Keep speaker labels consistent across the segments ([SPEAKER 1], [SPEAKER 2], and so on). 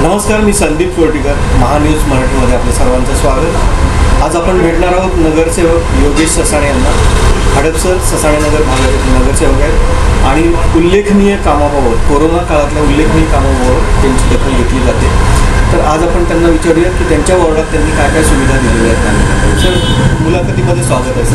[SPEAKER 1] नमस्कार, मी संदीप कोर्टीकर, महान्यूज मराठीमध्ये आपल्या सर्वांचं स्वागत. आज आपण भेटणार आहोत नगरसेवक योगेश ससाणे यांना. हडपसर ससाणे नगर भागातील नगरसेवक आहेत आणि उल्लेखनीय कामाबाबत, कोरोना काळातल्या उल्लेखनीय कामाबाबत त्यांची दखल घेतली जाते. तर आज आपण त्यांना विचारूया की त्यांच्या वॉर्डात त्यांनी काय काय सुविधा दिलेल्या आहेत. सर, मुलाखतीमध्ये स्वागत आहे.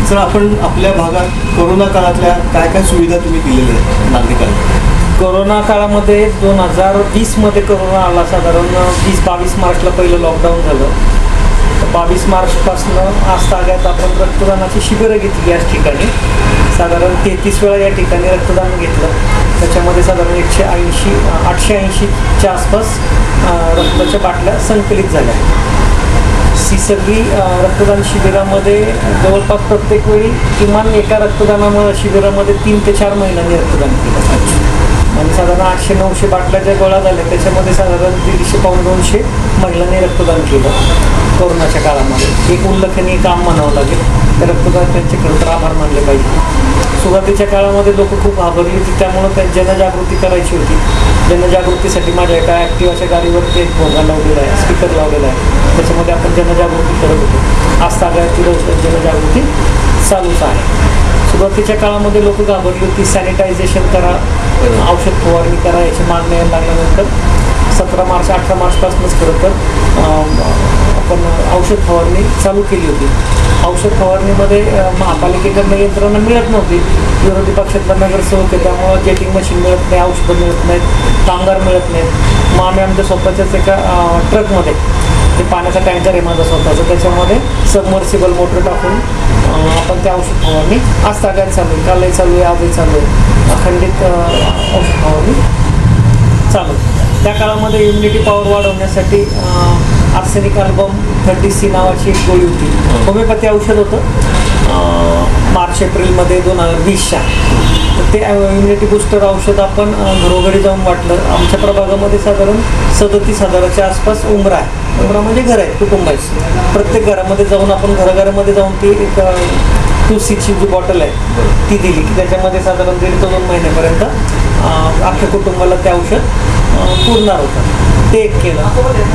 [SPEAKER 1] सर, आपण आपल्या भागात कोरोना काळातल्या काय काय सुविधा तुम्ही दिलेल्या आहेत नागरिकांना?
[SPEAKER 2] कोरोना काळामध्ये 2020मध्ये कोरोना आला. साधारण 20-22 मार्चला पहिलं लॉकडाऊन झालं. तर 22 मार्चपासून आज ताग्यात आपण रक्तदानाची शिबिरं घेतली याच ठिकाणी. साधारण 33 वेळा या ठिकाणी रक्तदान घेतलं. त्याच्यामध्ये साधारण 880च्या आसपास रक्ताच्या बाटल्या संकलित झाल्या. ही सगळी रक्तदान शिबिरामध्ये जवळपास प्रत्येक वेळी किमान एका रक्तदानामुळे शिबिरामध्ये 3 ते 4 महिलांनी रक्तदान केलं. आणि साधारण 800-900 बाटल्या ज्या गोळा झाल्या त्याच्यामध्ये साधारण 150 पाऊण 200 महिलांनी रक्तदान केलं कोरोनाच्या काळामध्ये. एक उल्लेखनीय काम म्हणावं लागेल. त्या रक्तदान त्यांचे खरं तर आभार मानले पाहिजे. सुरुवातीच्या काळामध्ये लोक खूप घाबरली होती, त्यामुळं त्या जनजागृती करायची होती. जनजागृतीसाठी माझ्या एका ॲक्टिवाच्या गाडीवरती एक भोंगा लावलेला आहे, स्पीकर लावलेला आहे. त्याच्यामध्ये आपण जनजागृती करत होतो. आज ताग्यातील जनजागृती चालूच आहे. सुरुवातीच्या काळामध्ये लोक घाबरली होती. सॅनिटायझेशन करा, औषध फवारणी करा याची मागणी यायला लागल्यानंतर 18 मार्चपासूनच खरं तर आपण औषध फवारणी चालू केली होती. औषध फवारणीमध्ये महापालिकेकडनं यंत्रणा मिळत नव्हती. विरोधी पक्षातला नगरसेवक आहे, त्यामुळं जेटिंग मशीन मिळत नाही, औषधं मिळत नाहीत, कामगार मिळत नाहीत. मग आम्ही आमच्या स्वतःच्याच एका ट्रकमध्ये, ते पाण्याचा टँकर आहे माझा स्वतःचा, त्याच्यामध्ये सबमर्सिबल मोटर टाकून आपण त्या औषध फवारणी आज ताग्यात चालू आहे. कालही चालू आहे, आजही चालू आहे. अखंडित औषध फवारणी चालू. त्या काळामध्ये इम्युनिटी पॉवर वाढवण्यासाठी आर्सेनिक अल्बम 30C नावाची एक गोळी होती. होमिओपॅथी औषध होतं मार्च-एप्रिलमध्ये 2020च्या. तर ते इम्युनिटी बूस्टर औषध आपण घरोघरी जाऊन वाटलं. आमच्या प्रभागामध्ये साधारण 37,000च्या आसपास उमरा आहे. उमरा म्हणजे घर आहे, कुटुंब आहे. प्रत्येक घरामध्ये जाऊन आपण घराघरामध्ये जाऊन ती एक 2Cची जी बॉटल आहे ती दिली की त्याच्यामध्ये साधारण 1.5 ते 2 महिन्यापर्यंत अख्ख्या कुटुंबाला ते औषध पुरणार होतं. ते एक केलं.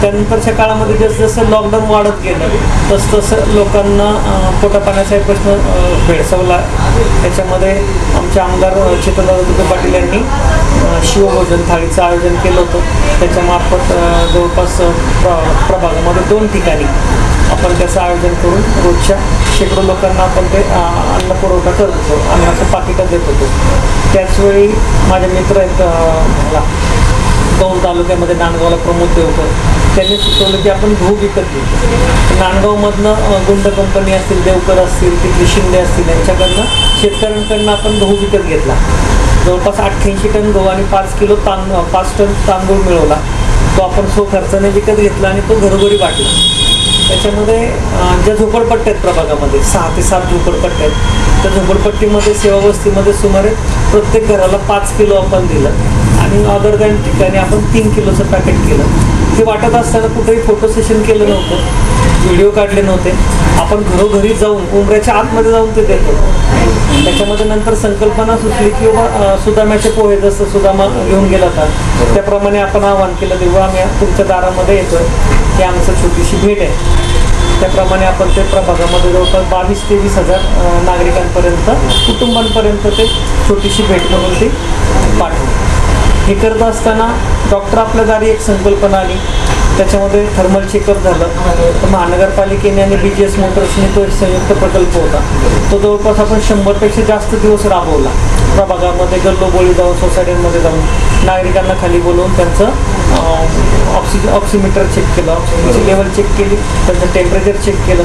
[SPEAKER 2] त्यानंतरच्या काळामध्ये जसं लॉकडाऊन वाढत गेलं तसं लोकांना पोटापाण्याचा एक प्रश्न भेडसावला. त्याच्यामध्ये आमचे आमदार चेतनदादा दुबे पाटील यांनी शिवभोजन थाळीचं आयोजन केलं होतं. त्याच्यामार्फत जवळपास प्रभागामध्ये 2 ठिकाणी आपण त्याचं आयोजन करून रोजच्या शेकडो लोकांना आपण ते अन्न पुरवठा करत होतो, अन्नाचं पाकिटं देत होतो. त्याचवेळी माझे मित्र आहेत कौल तालुक्यामध्ये नांदगावला प्रमोद देवकर, त्यांनी सुचवलं की आपण गहू विकत घेऊ. नांदगावमधनं गुंड कंपनी असतील, देवकर असतील, तिथले शिंदे असतील, यांच्याकडनं शेतकऱ्यांकडनं आपण गहू विकत घेतला. जवळपास 88 टन गहू आणि 5 टन तांदूळ मिळवला. तो आपण खर्चाने विकत घेतला आणि तो घरोघरी वाटला. त्याच्यामध्ये ज्या झोपडपट्ट्या आहेत प्रभागामध्ये 6 ते 7 झोपडपट्ट्या आहेत, त्या झोपडपट्टीमध्ये सेवावस्तीमध्ये सुमारे प्रत्येक घराला 5 किलो आपण दिलं आणि अदर दॅन ठिकाणी आपण 3 किलोचं पॅकेट केलं. ते वाटत असताना कुठेही फोटो सेशन केलं नव्हतं, व्हिडिओ काढले नव्हते. आपण घरोघरी जाऊन उमऱ्याच्या आतमध्ये जाऊन ते देत होतो. त्याच्यामध्ये नंतर संकल्पना सुचली की बाबा सुदामाचे पोहे जसं सुदामा घेऊन गेला होता त्याप्रमाणे आपण आवाहन केलं, तेव्हा आम्ही तुमच्या दारामध्ये येतोय, ही आमचं छोटीशी भेट आहे. त्याप्रमाणे आपण ते प्रभागामध्ये जवळपास 22 ते 20,000 नागरिकांपर्यंत, कुटुंबांपर्यंत ते छोटीशी भेट म्हणून ते पाठवू. हे करत असताना डॉक्टर आपल्या दारी एक संकल्पना आली. त्याच्यामध्ये थर्मल चेकअप झालं. तर महानगरपालिकेने आणि BGS मोटर्सने तो एक संयुक्त प्रकल्प होता. तो जवळपास आपण 100पेक्षा जास्त दिवस राबवला. प्रभागामध्ये गल्लोबोळी जाऊन, सोसायटीमध्ये जाऊन नागरिकांना खाली बोलवून त्यांचं ऑक्सिमीटर चेक केलं, ऑक्सिजनची लेवल चेक केली, त्यांचं टेम्परेचर चेक केलं.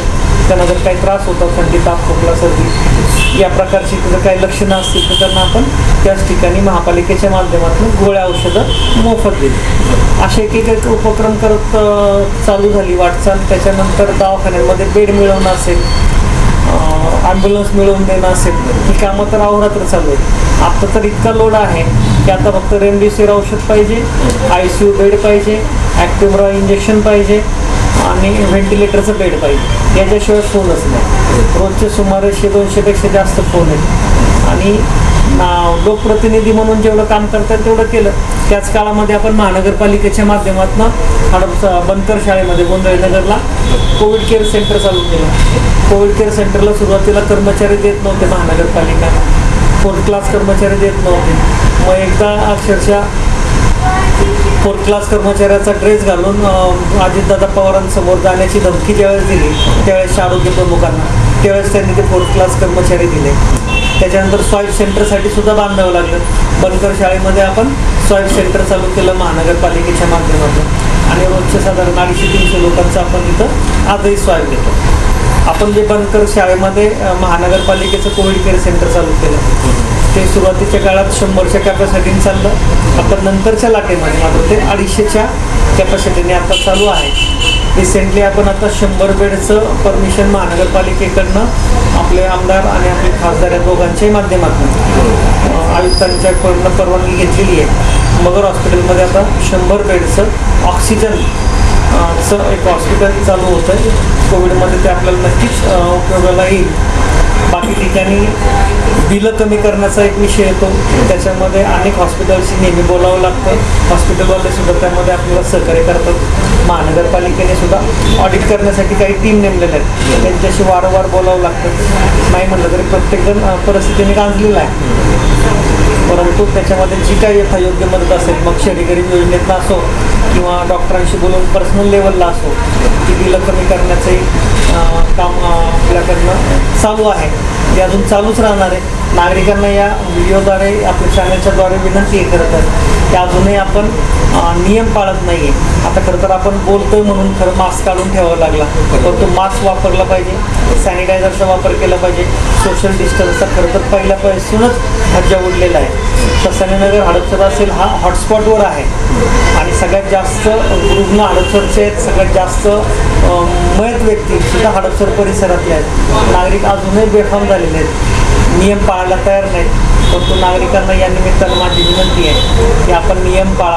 [SPEAKER 2] त्यांना जर काही त्रास होता, थंडी, ताप, खोकला, सर्दी या प्रकारची जर काही लक्षणं असतील तर त्यांना आपण त्याच ठिकाणी महापालिकेच्या माध्यमातून गोळ्या औषधं मोफत दिली. असे एक उपक्रम करत चालू झाली वाटचाल. त्याच्यानंतर दवाखान्यांमध्ये बेड मिळवणं असेल, ॲम्ब्युलन्स मिळवून देणं असेल, ही कामं तर अहोरात्र चालू आहे. आता तर इतका लोड आहे की आता फक्त रेमडेसिवीर औषध पाहिजे, ICU बेड पाहिजे, ॲक्टिव्हरा इंजेक्शन पाहिजे आणि व्हेंटिलेटरचं बेड पाहिजे. याच्याशिवाय फोनच नाही. रोजचे सुमारे 100-200पेक्षा जास्त फोन आहेत आणि लोकप्रतिनिधी म्हणून जेवढं काम करतात तेवढं केलं. त्याच काळामध्ये आपण महानगरपालिकेच्या माध्यमातून बनकर शाळेमध्ये गोंधळनगरला कोविड केअर सेंटर चालू केलं. कोविड केअर सेंटरला सुरुवातीला कर्मचारी देत नव्हते महानगरपालिका, 4th क्लास कर्मचारी देत नव्हते. मग एकदा अक्षरशः 4th क्लास कर्मचाऱ्याचा ड्रेस घालून अजितदादा पवारांसमोर जाण्याची धमकी ज्यावेळेस दिली, त्यावेळेस आरोग्य प्रमुखांना, त्यावेळेस त्यांनी ते 4th क्लास कर्मचारी दिले. त्याच्यानंतर स्वाईप सेंटरसाठी सुद्धा बांधावं लागलं. बनकर शाळेमध्ये आपण स्वाईप सेंटर चालू केलं महानगरपालिकेच्या माध्यमातून आणि रोजचे साधारण 250-300 लोकांचं आपण तिथं आजही स्वाईप देतो. आपण जे बनकर शाळेमध्ये महानगरपालिकेचं कोविड केअर सेंटर चालू केलं ते सुरुवातीच्या काळात 100च्या कॅपॅसिटीने चाललं. आपण नंतरच्या लाटेमध्ये मात्र ते 250च्या कॅपॅसिटीने आता चालू आहे. रिसेंटली आपण आता 100 बेडचं परमिशन महानगरपालिकेकडनं आपले आमदार आणि आपले खासदार या दोघांच्याही माध्यमातून आयुक्तांच्याकडनं परवानगी घेतलेली आहे. मगर हॉस्पिटलमध्ये आता 100 बेडचं ऑक्सिजन एक हॉस्पिटल चालू होतं आहे. कोविडमध्ये ते आपल्याला नक्कीच उपयोगाला येईल. बाकी ठिकाणी बिलं कमी करण्याचा एक विषय येतो, त्याच्यामध्ये अनेक हॉस्पिटलशी नेहमी बोलावं लागतं. हॉस्पिटलवाले सुद्धा त्यामध्ये आपल्याला सहकार्य करतात. महानगरपालिकेने सुद्धा ऑडिट करण्यासाठी काही टीम नेमलेल्या आहेत, त्यांच्याशी वारंवार बोलावं लागतं. नाही म्हटलं तरी प्रत्येकजण परिस्थितीने गांजलेला आहे, परंतु त्याच्यामध्ये जी काही यथायोग्य मदत असेल, मग शहरी गरीब योजनेतनं असो किंवा डॉक्टरांशी बोलून पर्सनल लेवलला असो, ती बिलं कमी करण्याचंही काम आपल्याकडनं चालू आहे. ते अजून चालूच राहणार आहे. नागरिकांना या व्हिडिओद्वारे आपल्या चॅनलच्याद्वारे विनंती आहे खरं तर की अजूनही आपण नियम पाळत नाही आहे. आता खरं तर आपण बोलतोय म्हणून खरं मास्क काढून ठेवावा लागला, परंतु मास्क वापरला पाहिजे, सॅनिटायझरचा वापर केला पाहिजे, सोशल डिस्टन्सचा खरं तर पहिल्यापासूनच हज्जा उडलेला आहे. ससाणेनगर हडपसर असेल हा हॉटस्पॉटवर आहे आणि सगळ्यात जास्त रुग्ण हडपसरचे आहेत, सगळ्यात जास्त मयत व्यक्ती सुद्धा हडपसर परिसरातले आहेत. नागरिक अजूनही बेफाम झालेले आहेत, नियम पाळायला तयार नाहीत. परंतु नागरिकांना या निमित्तानं माझी विनंती आहे की आपण नियम पाळा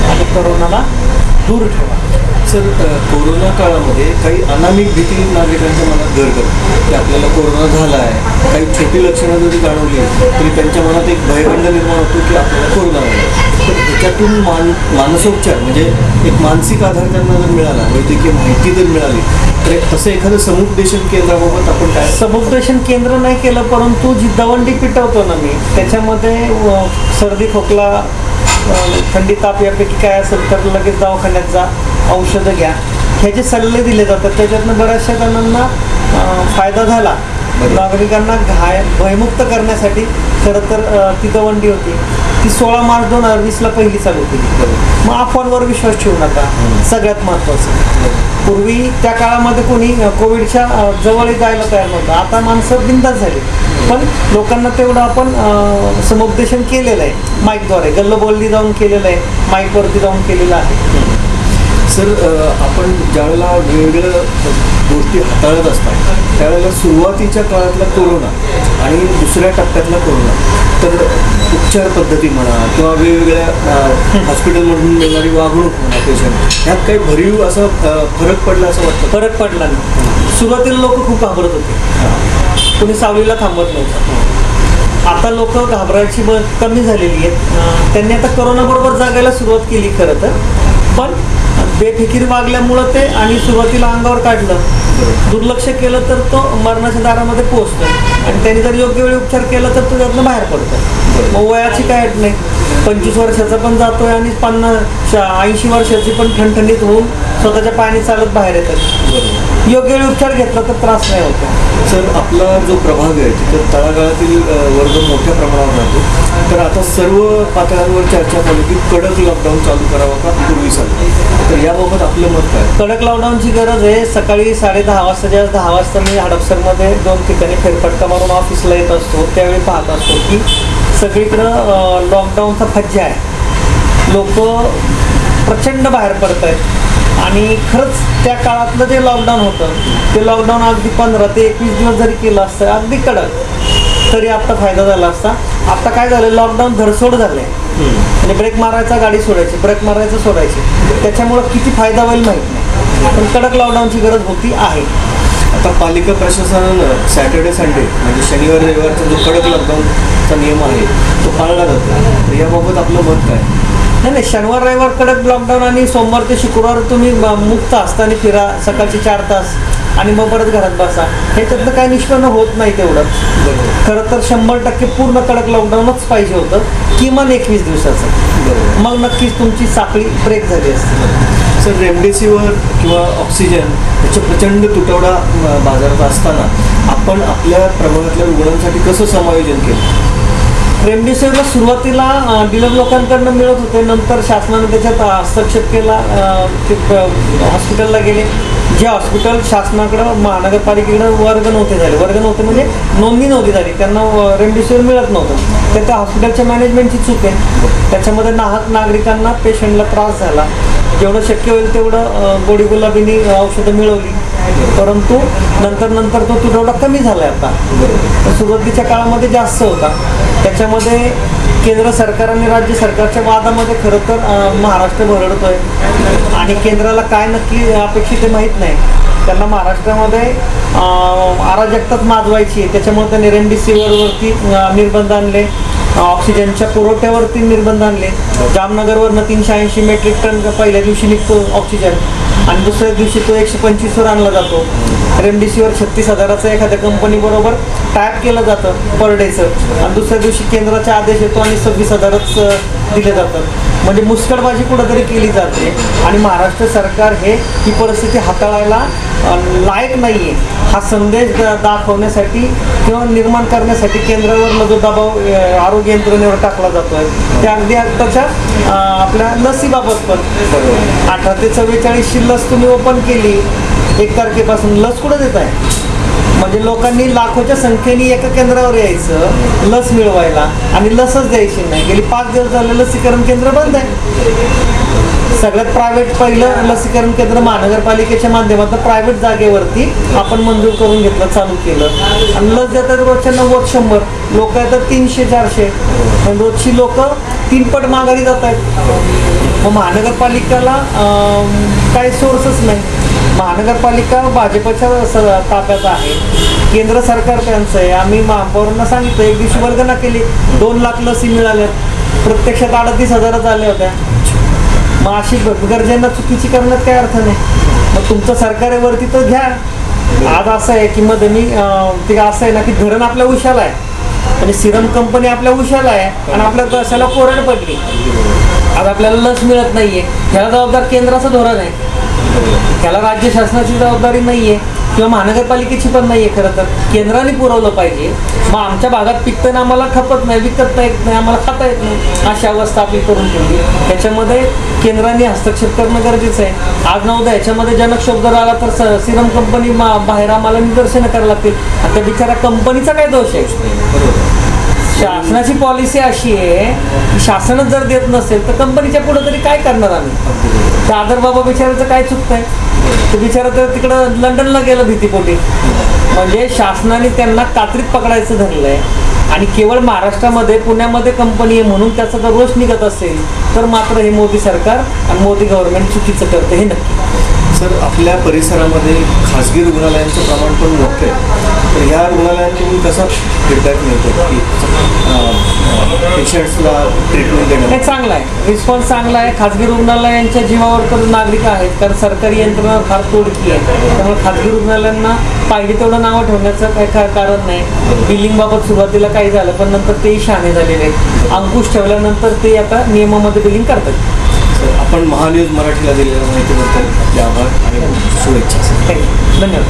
[SPEAKER 2] आणि कोरोनाला दूर ठेवा.
[SPEAKER 1] सर, कोरोना काळामध्ये काही अनामिक भीती नागरिकांच्या मनात घर करते की आपल्याला कोरोना झाला आहे. काही छोटी लक्षणं जरी जाणवली तरी त्यांच्या मनात एक भयगंड निर्माण होतो की आपल्याला कोरोना झाला. तर ह्याच्यातून मानसोपचार म्हणजे एक मानसिक आधार त्यांना जर मिळाला, वैद्यकीय माहिती जर मिळाली, तर असं एखादं समुपदेशन केंद्राबाबत आपण काय?
[SPEAKER 2] समुपदेशन केंद्र नाही केलं, परंतु जी दवंडी पिटवतो ना मी, त्याच्यामध्ये सर्दी खोकला थंडी ताप यापैकी काय असेल तर लगेच दवाखान्यात जा, औषधं घ्या, ह्याचे सल्ले दिले जातात. त्याच्यातनं बऱ्याचशा जणांना फायदा झाला. नागरिकांना भयमुक्त करण्यासाठी खरं तर ती दवंडी होती, ती 16 मार्च 2020ला पहिली चालू केली. मग अफवांवर विश्वास ठेवू नका, सगळ्यात महत्त्वाचं. पूर्वी त्या काळामध्ये कोणी कोविडच्या जवळ जायला तयार नव्हतं, आता माणसं बिनधास्त झाली. पण लोकांना तेवढं आपण समुपदेशन केलेलं आहे, माईकद्वारे गल्लोबल्ली जाऊन केलेलं आहे, माईकवरती जाऊन केलेलं आहे.
[SPEAKER 1] सर, आपण ज्यावेळेला वेगवेगळ्या गोष्टी हाताळत असतात त्यावेळेला सुरुवातीच्या काळातला कोरोना आणि दुसऱ्या टप्प्यातला कोरोना, तर उपचार पद्धती म्हणा किंवा वेगवेगळ्या हॉस्पिटलमधून मिळणारी वागणूक म्हणा पेशंट, ह्यात काही भरीव असं फरक पडला असं वाटतं?
[SPEAKER 2] फरक पडला नाही. सुरुवातीला लोक खूप घाबरत होते, कोणी सावलीला थांबत नव्हतं. आता लोक घाबरायची कमी झालेली आहेत. त्यांनी आता कोरोनाबरोबर जागायला सुरुवात केली खरं तर, पण बेफिकीर वागल्यामुळं ते आणि सुरुवातीला अंगावर काढलं, दुर्लक्ष केलं तर तो मरणाच्या दारामध्ये पोहोचतो आणि त्यांनी जर योग्य वेळी उपचार केला तर तो त्यातनं बाहेर पडतो. मग वयाची काय अट नाही, 25 वर्षाचा पण जातोय आणि 80 वर्षाची पण ठणठणीत होऊन स्वतःच्या पायाने चालत बाहेर येतात. योग्य वेळी उपचार घेतला तर त्रास नाही होतो.
[SPEAKER 1] सर, आपला जो प्रभाग आहे तिथं तळागाळातील वर्ग मोठ्या प्रमाणावर राहतो, तर आता सर्व पातळ्यांवर चर्चा चालू की कडक लॉकडाऊन चालू करावा का पूर्वी चालू, तर याबाबत आपलं मत काय?
[SPEAKER 2] कडक लॉकडाऊनची गरज आहे. सकाळी 10:30 वाजता, ज्यावेळेस 10 वाजता मी हडपसरमध्ये 2 ठिकाणी फेरफटका मारून ऑफिसला येत असतो, त्यावेळी पाहत असतो की सगळीकडं लॉकडाऊनचा फज्जा आहे. लोक प्रचंड बाहेर पडत आहेत आणि खरंच त्या काळातलं जे लॉकडाऊन होतं ते लॉकडाऊन अगदी 15 ते 21 दिवस जरी केलं असतं अगदी कडक, तरी आत्ता फायदा झाला असता. आत्ता काय झालं, लॉकडाऊन धरसोड झालं आहे. म्हणजे ब्रेक मारायचा गाडी सोडायची, ब्रेक मारायचं सोडायची, त्याच्यामुळं किती फायदा होईल माहीत नाही, पण कडक लॉकडाऊनची गरज होती आहे.
[SPEAKER 1] आता पालिका प्रशासनानं सॅटर्डे संडे म्हणजे शनिवार रविवारचा जो कडक लॉकडाऊनचा नियम आहे तो पाळला जातो, तर याबाबत आपलं मत काय?
[SPEAKER 2] नाही, शनिवार रविवार कडक लॉकडाऊन आणि सोमवार ते शुक्रवार तुम्ही मुक्त असताना फिरा सकाळचे 4 तास आणि मग परत घरात बसा, ह्याच्यातलं काही निष्पन्न होत नाही तेवढं. खरं तर 100% पूर्ण कडक लॉकडाऊनच पाहिजे होतं, किमान 21 दिवसाचं. मग नक्कीच तुमची साखळी ब्रेक झाली असते.
[SPEAKER 1] सर, रेमडेसिवीर किंवा ऑक्सिजन याचा प्रचंड तुटवडा बाजारात असताना आपण आपल्या प्रभागातल्या रुग्णांसाठी कसं समायोजन केलं?
[SPEAKER 2] रेमडेसिवीरला सुरुवातीला डीलर लोकांकडनं मिळत होते, नंतर शासनाने त्याच्यात हस्तक्षेप केला. ते हॉस्पिटलला गेले, जे हॉस्पिटल शासनाकडं महानगरपालिकेकडं वर्ग नव्हते म्हणजे नोंदणी नव्हती झाली, त्यांना रेमडेसिवीर मिळत नव्हतं. तर त्या हॉस्पिटलच्या मॅनेजमेंटची चूक आहे. त्याच्यामध्ये नागरिकांना पेशंटला त्रास झाला. जेवढं शक्य होईल तेवढं गोडी गुलाबीने औषधं मिळवली, परंतु नंतर तो तुटवडा कमी झाला आहे. आता सुरुवातीच्या काळामध्ये जास्त होता. त्याच्यामध्ये केंद्र सरकार आणि राज्य सरकारच्या वादामध्ये खरं तर महाराष्ट्र भरडतोय आणि केंद्राला काय नक्की अपेक्षित आहे माहीत नाही. त्यांना महाराष्ट्रामध्ये अराजकताच माजवायची आहे, त्याच्यामुळे त्यांनी रेमडेसिवीरवरती निर्बंध आणले, ऑक्सिजनच्या पुरवठ्यावरती निर्बंध आणले. जामनगरवरनं 380 मेट्रिक टन पहिल्या दिवशी निघतो ऑक्सिजन आणि दुसऱ्या दिवशी तो 125वर आणला जातो. रेमडेसिवीर 36,000चं एखाद्या कंपनीबरोबर टायप केलं जातं पर डेचं आणि दुसऱ्या दिवशी केंद्राचा आदेश येतो आणि 26,000च दिले जातात. म्हणजे मुस्कटबाजी कुठंतरी केली जाते आणि महाराष्ट्र सरकार ही परिस्थिती हाताळायला लायक नाही आहे, हा संदेश दाखवण्यासाठी किंवा निर्माण करण्यासाठी केंद्रावर जो दबाव आरोग्य यंत्रणेवर टाकला जातो आहे, त्या अगदी आत्ताच्या आपल्या लसीबाबत पण 18 ते 44ची लस तुम्ही ओपन केली 1 तारखेपासून, लस कुठं देत आहे? म्हणजे लोकांनी लाखोच्या संख्येने एका केंद्रावर यायचं लस मिळवायला आणि लसच द्यायची नाही. गेली 5 दिवस झाले लसीकरण केंद्र बंद आहे. सगळ्यात प्रायव्हेट पहिलं लसीकरण केंद्र महानगरपालिकेच्या माध्यमातून प्रायव्हेट जागेवरती आपण मंजूर करून घेतलं, चालू केलं आणि लस देतात रोजच्या 90-100 लोक येतात 300-400, रोजची लोक 3 पट माघारी जात आहेत. मग महानगरपालिकेला काही सोर्सच नाही. महानगरपालिका भाजपच्या ताब्यात आहे, केंद्र सरकार त्यांचं आहे. आम्ही महापौरांना सांगितलं, एक दिवशी वर्गना केली, 2 लाख लसी मिळाल्यात, प्रत्यक्षात 38,000 झाल्या होत्या. मग अशी गरजेंना चुकीची करण्यात काही अर्थ नाही. मग तुमचं सरकारावरती तर घ्या. आज असं आहे की मध्ये ते असं आहे ना की धरण आपल्या उशाला आहे म्हणजे सिरम कंपनी आपल्या उशाला आहे आणि आपल्या देशाला कोरड पडली. आज आपल्याला लस मिळत नाहीये, ह्याला जबाबदार केंद्राचं धोरण आहे, त्याला राज्य शासनाची जबाबदारी नाहीये किंवा महानगरपालिकेची पण नाहीये. खरं तर केंद्राने पुरवलं पाहिजे. मग आमच्या भागात पिकतं ना, आम्हाला खपत नाही, विकत येत नाही, आम्हाला खाता येत नाही, अशी अवस्था आपली करून ठेवली. त्याच्यामध्ये केंद्राने हस्तक्षेप करणं गरजेचं आहे. आज ना उद्या ह्याच्यामध्ये जनक्षोभ जर आला तर सिरम कंपनी बाहेर आम्हाला निदर्शनं करायला लागतील. आता बिचारा कंपनीचा काय दोष आहे? शासनाची पॉलिसी अशी आहे की शासनच जर देत नसेल तर कंपनीच्या पुढे तरी काय करणार आम्ही? तर आदर बाबा बिचाराचं काय चुकतंय? ते बिचारा तर तिकडं लंडनला गेलं भीतीपोटी. म्हणजे शासनाने त्यांना कात्रीत पकडायचं धरलं आहे आणि केवळ महाराष्ट्रामध्ये पुण्यामध्ये कंपनी आहे म्हणून त्याचा जर रोष निघत असेल तर मात्र हे मोदी सरकार आणि मोदी गव्हर्नमेंट चुकीचं करते हे नक्की.
[SPEAKER 1] सर, आपल्या परिसरामध्ये खाजगी रुग्णालयांचं प्रमाण पण मोठं आहे, तर ह्या रुग्णालयांकडून कसा फीडबॅक मिळतो की पेशंट्सला ट्रीटमेंट देणं?
[SPEAKER 2] हे चांगलं आहे, रिस्पॉन्स चांगला आहे. खाजगी रुग्णालयांच्या जीवावर तर नागरिक आहेत, कारण सरकारी यंत्रणा फार तोडकी आहे. त्यामुळे खाजगी रुग्णालयांना पाहिजे तेवढं नावं ठेवण्याचं काही कारण नाही. बिलिंगबाबत सुरुवातीला काही झालं पण नंतर तेही शहाणे झालेले आहेत. अंकुश ठेवल्यानंतर ते आता नियमामध्ये बिलिंग करतात.
[SPEAKER 1] आपण महान्यूज मराठीला दिलेल्या माहितीबद्दल आपले आभार आणि शुभेच्छा.
[SPEAKER 2] धन्यवाद.